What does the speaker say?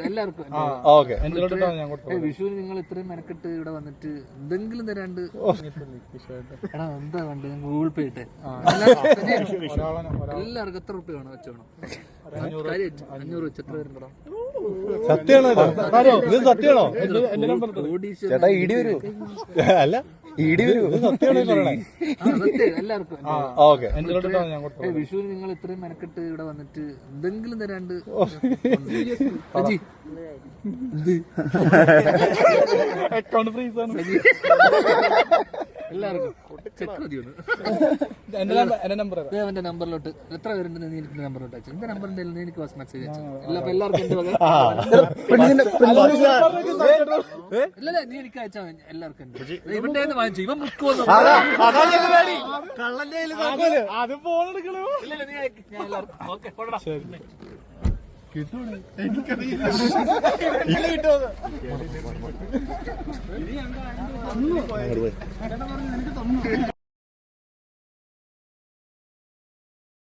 എല്ലാവർക്കും വിഷുവിന് നിങ്ങൾ ഇത്രയും മെനക്കെട്ട് ഇവിടെ വന്നിട്ട് എന്തെങ്കിലും തരാണ്ട് എടാ എന്താ വേണ്ടത്? ഗൂഗിൾ പേ ഇട്ടെ എല്ലാവർക്കും എത്ര റുപ്യ വേണം വെച്ചോണം? 500 വെച്ച് എത്ര പേരുണ്ടോ? സത്യമാണോ? ചേട്ടാ ഇടി വരൂ. അല്ല ഇടി വരൂ. എല്ലാവർക്കും വിഷുവിന് നിങ്ങൾ ഇത്രയും മെനക്കെട്ട് ഇവിടെ വന്നിട്ട് എന്തെങ്കിലും തരാണ്ട് എല്ലാവർക്കും ചെക്ക് മതിയാണ്. എന്റെ നമ്പറിലോട്ട് എത്ര പേരുണ്ടെന്ന് എനിക്ക് നമ്പറിലോട്ട് അയച്ചു. എന്റെ നമ്പറിന്റെ എനിക്ക് മെസ്സേജ് അയച്ചു. എല്ലാവർക്കും ഇല്ല നീ എനിക്ക് അയച്ചാ എല്ലാവർക്കും ഇവന്റെ വാങ്ങിച്ചു. ഇവൻ മുക്കുവന്നു അത് ഫോൺ എടുക്കണോ? ഞാൻ എല്ലാവർക്കും ഓക്കെ എനിക്കറിയില്ല.